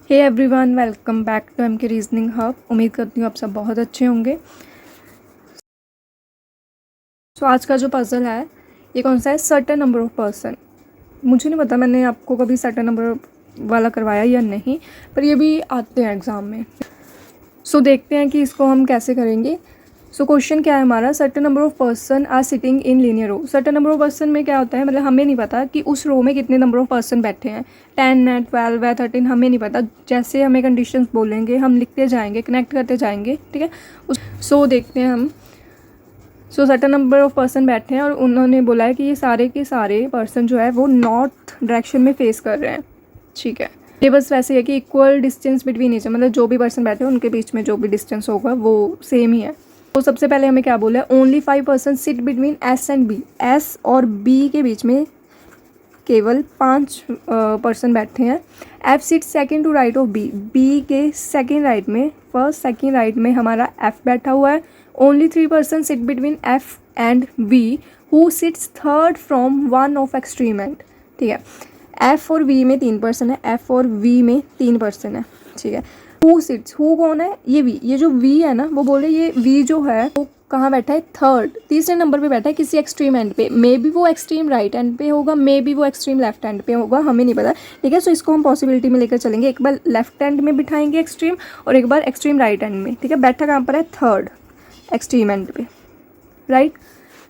Hey everyone, welcome back to M K reasoning hub. उम्मीद करती हूँ आप सब बहुत अच्छे होंगे। सो आज का जो पजल है ये कौन सा है? Certain number of person. मुझे नहीं पता मैंने आपको कभी सर्टेन नंबर वाला करवाया या नहीं, पर ये भी आते हैं एग्ज़ाम में। सो देखते हैं कि इसको हम कैसे करेंगे। सो क्वेश्चन क्या है हमारा? Certain number of person are sitting in linear row. Certain number of person में क्या होता है, मतलब हमें नहीं पता कि उस रो में कितने नंबर ऑफ पर्सन बैठे हैं। 10 है, 12 है, 13, हमें नहीं पता। जैसे हमें कंडीशंस बोलेंगे हम लिखते जाएंगे, कनेक्ट करते जाएंगे, ठीक है। सो देखते हैं हम। सो सर्टेन नंबर ऑफ पर्सन बैठे हैं और उन्होंने बोला है कि ये सारे के सारे पर्सन जो है वो नॉर्थ डायरेक्शन में फेस कर रहे हैं, ठीक है। ये बस वैसे है कि इक्वल डिस्टेंस बिटवीन ईच, मतलब जो भी पर्सन बैठे हैं उनके बीच में जो भी डिस्टेंस होगा वो सेम ही है। तो सबसे पहले हमें क्या बोला है? Only 5% sit between S and B. S और बी के बीच में केवल 5 पर्सन बैठे हैं। F sit second to right of B. B के सेकेंड राइट में, फर्स्ट सेकेंड राइट में हमारा एफ बैठा हुआ है। Only 3 person sit between F and V who sits third from one of extreme end, ठीक है। एफ और वी में 3 पर्सन है, एफ और वी में 3 पर्सन है, ठीक है। हु सिट्स, हु कौन है? ये वी। ये जो वी है ना, वो बोले ये वी जो है वो कहाँ बैठा है? थर्ड, तीसरे नंबर पे बैठा है किसी एक्सट्रीम एंड पे। मे बी वो एक्सट्रीम राइट एंड पे होगा, मे बी वो एक्सट्रीम लेफ्ट एंड पे होगा, हमें नहीं पता, ठीक है। सो इसको हम पॉसिबिलिटी में लेकर चलेंगे। एक बार लेफ्ट एंड में बिठाएंगे एक्सट्रीम और एक बार एक्सट्रीम राइट एंड में, ठीक है। बैठा कहाँ पर है? थर्ड एक्सट्रीम एंड पे, राइट।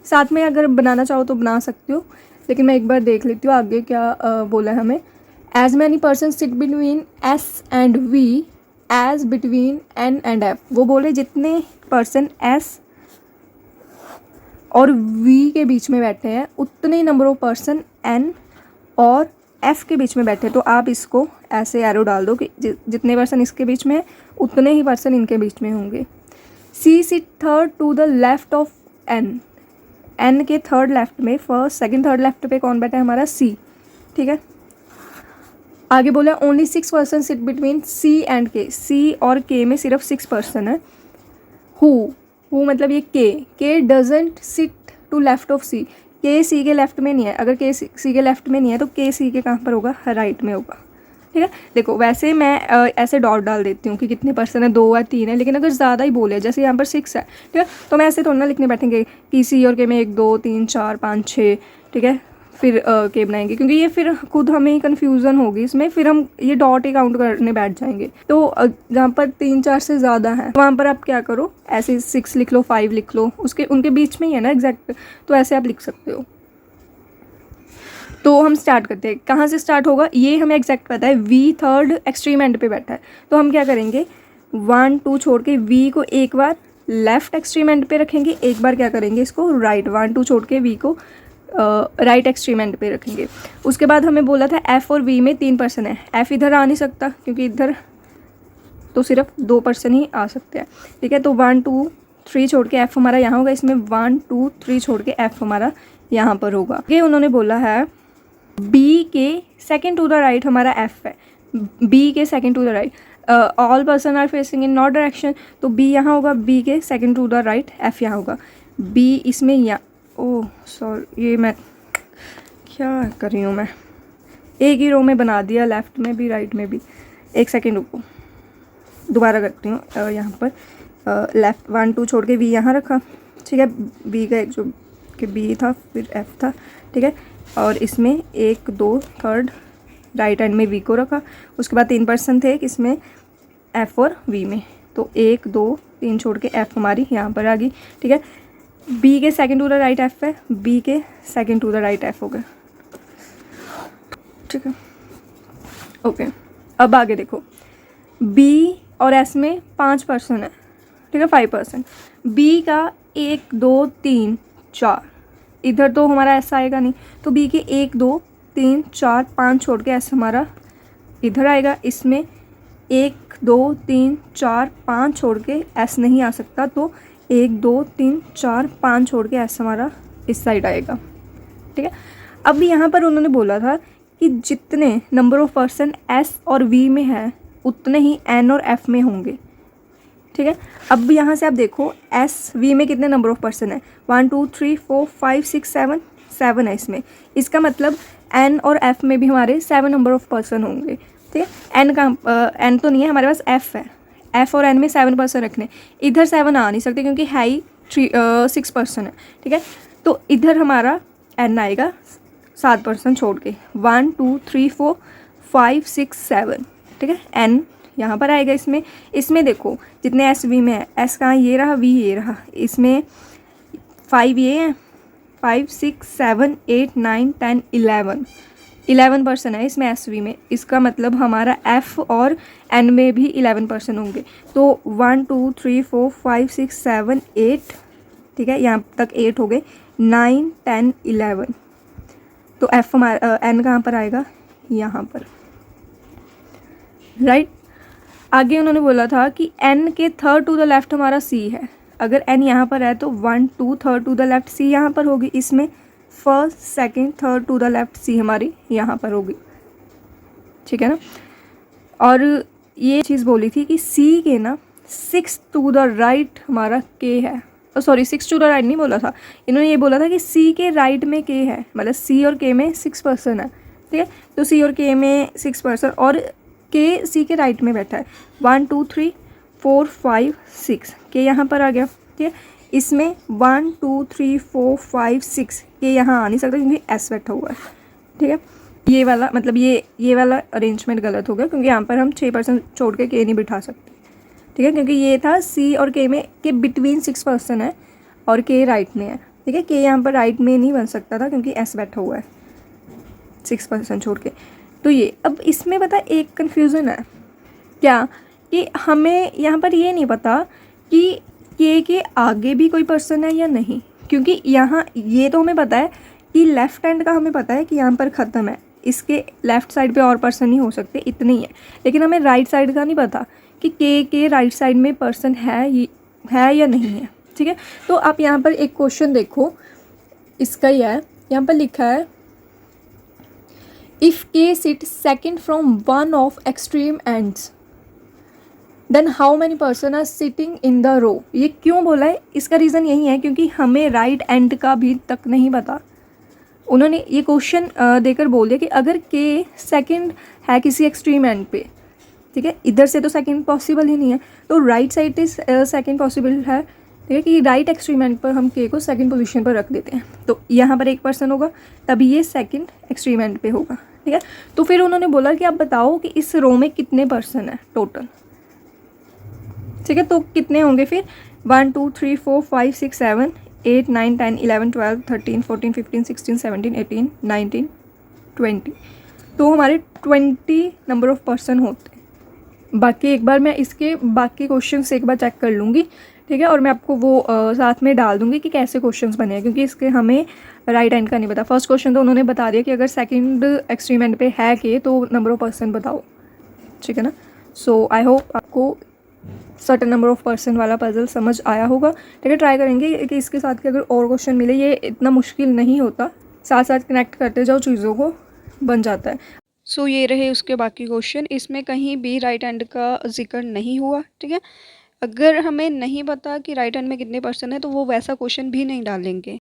साथ में अगर बनाना चाहो तो बना सकते हो, लेकिन मैं एक बार देख लेती हूँ आगे क्या बोला है हमें। As many person sit between S and V as between N and F. वो बोले जितने पर्सन एस और वी के बीच में बैठे हैं उतने ही नंबर ऑफ पर्सन एन और एफ के बीच में बैठे। तो आप इसको ऐसे एरो डाल दो कि जितने पर्सन इसके बीच में है उतने ही पर्सन इनके बीच में होंगे। C sit third to the left of N. N के थर्ड लेफ्ट में, फर्स्ट सेकंड थर्ड लेफ्ट पे कौन बैठा है? हमारा सी, ठीक है। आगे बोला only 6 person sit between C and K. C और के में सिर्फ 6 पर्सन है। हु मतलब ये K doesn't sit to left of C. K C के लेफ्ट में नहीं है। अगर के सी के लेफ्ट में नहीं है तो के सी के कहाँ पर होगा? राइट में होगा, ठीक है। देखो वैसे मैं ऐसे डॉट डाल देती हूँ कि कितने पर्सन है, 2 है, 3 है, लेकिन अगर ज़्यादा ही बोले, जैसे यहाँ पर 6 है, ठीक है, तो मैं ऐसे थोड़ा ना लिखने बैठेंगे कि सी और के में 1 2 3 4 5 6, ठीक है, फिर के बनाएंगे, क्योंकि ये फिर खुद हमें कन्फ्यूज़न होगी इसमें, फिर हम ये डॉट ही काउंट करने बैठ जाएंगे। तो जहाँ पर 3 4 से ज़्यादा है वहाँ पर आप क्या करो, ऐसे 6 लिख लो, 5 लिख लो, उसके उनके बीच में ही है ना एग्जैक्ट, तो ऐसे आप लिख सकते हो। तो हम स्टार्ट करते हैं। कहाँ से स्टार्ट होगा ये हमें एग्जैक्ट पता है। वी थर्ड एक्सट्रीम एंड पे बैठा है, तो हम क्या करेंगे? 1 2 छोड़ के वी को एक बार लेफ्ट एक्सट्रीम एंड पे रखेंगे, एक बार क्या करेंगे इसको राइट। 1 2 छोड़ के वी को राइट एक्सट्रीम एंड पे रखेंगे। उसके बाद हमें बोला था एफ और वी में 3 पर्सन है। एफ इधर आ नहीं सकता क्योंकि इधर तो सिर्फ 2 पर्सन ही आ सकते हैं, ठीक है। तो 1 2 3 छोड़ के एफ हमारा यहाँ होगा, इसमें 1 2 3 छोड़ के एफ हमारा यहाँ पर होगा। ये उन्होंने बोला है बी के सेकेंड टू द राइट हमारा एफ है। बी के second to the right all person are facing in north direction, तो बी यहाँ होगा, बी के second to the right F यहाँ होगा। बी इसमें या ओह सॉरी, ये मैं क्या कर रही हूँ, मैं एक ही रो में बना दिया, लेफ्ट में भी राइट में भी। एक सेकेंड रुको, दोबारा करती हूँ। यहाँ पर लेफ्ट 1 2 छोड़ के वी यहाँ रखा, ठीक है। बी का एक जो कि बी था फिर एफ था, ठीक है। और इसमें 1 2 थर्ड राइट हैंड में वी को रखा। उसके बाद 3 पर्सन थे इसमें एफ और वी में, तो 1 2 3 छोड़ के एफ हमारी यहाँ पर आ गई, ठीक है। बी के second to the right F है, बी के second to the right F हो गया, ठीक है, ओके। अब आगे देखो, बी और एस में 5 पर्सन है, ठीक है, 5 पर्सन। बी का 1 2 3 4, इधर तो हमारा एस आएगा नहीं, तो बी के 1 2 3 4 5 छोड़ के एस हमारा इधर आएगा। इसमें 1 2 3 4 5 छोड़ के एस नहीं आ सकता, तो 1 2 3 4 5 छोड़ के एस हमारा इस साइड आएगा, ठीक है। अब यहाँ पर उन्होंने बोला था कि जितने नंबर ऑफ पर्सन एस और वी में है उतने ही एन और एफ में होंगे, ठीक है। अब यहाँ से आप देखो एस वी में कितने नंबर ऑफ पर्सन है? 1 2 3 4 5 6 7, 7 है इसमें। इसका मतलब एन और एफ में भी हमारे 7 नंबर ऑफ पर्सन होंगे। ठीक है। एन का एन तो नहीं है हमारे पास, एफ़ है, एफ़ और एन में 7% रखने, इधर 7 आ नहीं सकते क्योंकि है ही 6% है, ठीक है। तो इधर हमारा एन आएगा 7% छोड़ के, 1 2 3 4 5 6 7, ठीक है। एन यहाँ पर आएगा, इसमें देखो जितने एस वी में है, एस कहाँ, ये रहा, वी ये रहा, इसमें 5 ये हैं, 5 6 7 8 9 10 11% है इसमें एस वी में। इसका मतलब हमारा एफ़ और एन में भी 11% होंगे। तो 1 2 3 4 5 6 7 8, ठीक है, यहाँ तक 8 हो गए, 9 10 11। तो एफ हमारा एन कहाँ पर आएगा, यहाँ पर, राइट। आगे उन्होंने बोला था कि एन के थर्ड टू द लेफ्ट हमारा सी है। अगर एन यहाँ पर है तो 1 2 third to the left C यहाँ पर होगी, इसमें first second third to the left C हमारी यहाँ पर होगी, ठीक है ना। और ये चीज़ बोली थी कि सी के ना 6 टू द राइट हमारा के है, सॉरी 6 टू द राइट नहीं बोला था, इन्होंने ये बोला था कि सी के राइट में के है, मतलब सी और के में 6% है, ठीक है। तो सी और के में 6% और के सी के राइट में बैठा है, 1 2 3 4 5 6 के यहाँ पर आ गया, ठीक है। इसमें 1 2 3 4 5 6 के यहाँ आ नहीं सकता क्योंकि एस बैठा हुआ है, ठीक है। ये वाला मतलब ये वाला अरेंजमेंट गलत हो गया क्योंकि यहाँ पर हम 6% छोड़ के नहीं बिठा सकते, ठीक है, क्योंकि ये था सी और के में के बिटवीन 6% है और के राइट में है, ठीक है। के यहाँ पर राइट में नहीं बन सकता था क्योंकि एस बैठा हुआ है 6% छोड़ के। तो ये अब इसमें पता एक कन्फ्यूज़न है क्या, कि हमें यहाँ पर ये नहीं पता कि के आगे भी कोई पर्सन है या नहीं, क्योंकि यहाँ ये तो हमें पता है कि लेफ़्ट हैंड का हमें पता है कि यहाँ पर ख़त्म है, इसके लेफ़्ट साइड पे और पर्सन नहीं हो सकते, इतने ही है। लेकिन हमें राइट साइड का नहीं पता कि के राइट साइड में पर्सन है या नहीं है, ठीक है। तो आप यहाँ पर एक क्वेश्चन देखो, इसका ही है, यहाँ पर लिखा है if K sit second from one of extreme ends then how many person are sitting in the row. ये क्यों बोला है, इसका रीज़न यही है क्योंकि हमें राइट एंड का भी तक नहीं पता। उन्होंने ये क्वेश्चन देकर बोल दिया कि अगर के सेकंड है किसी एक्सट्रीम एंड पे, ठीक है, इधर से तो सेकंड पॉसिबल ही नहीं है, तो राइट साइड से सेकंड पॉसिबल है, ठीक है, कि राइट एक्सट्रीम एंड पर हम के को सेकंड पोजीशन पर रख देते हैं। तो यहाँ पर एक पर्सन होगा तभी ये सेकंड एक्सट्रीम एंड पे होगा, ठीक है। तो फिर उन्होंने बोला कि आप बताओ कि इस रो में कितने पर्सन है टोटल, ठीक है। तो कितने होंगे फिर, 1 2 3 4 5 6 7 8 9 10 11 12 13 14 15 16 17 18 19 20। तो हमारे 20 नंबर ऑफ़ पर्सन होते हैं। बाकी एक बार मैं इसके बाकी क्वेश्चंस एक बार चेक कर लूँगी, ठीक है, और मैं आपको वो साथ में डाल दूँगी कि कैसे क्वेश्चंस बने हैं, क्योंकि इसके हमें राइट एंड का नहीं पता। फर्स्ट क्वेश्चन तो उन्होंने बता दिया कि अगर सेकंड एक्सट्रीम एंड पे है के तो नंबर ऑफ़ पर्सन बताओ, ठीक है ना। सो आई होप आपको सर्टेन नंबर ऑफ़ पर्सन वाला पजल समझ आया होगा, ठीक है। ट्राई करेंगे कि इसके साथ के अगर और क्वेश्चन मिले, ये इतना मुश्किल नहीं होता, साथ साथ कनेक्ट करते जाओ चीज़ों को, बन जाता है। सो ये रहे उसके बाकी क्वेश्चन, इसमें कहीं भी राइट हैंड का जिक्र नहीं हुआ, ठीक है। अगर हमें नहीं पता कि राइट हैंड में कितने पर्सन है तो वो वैसा क्वेश्चन भी नहीं डालेंगे।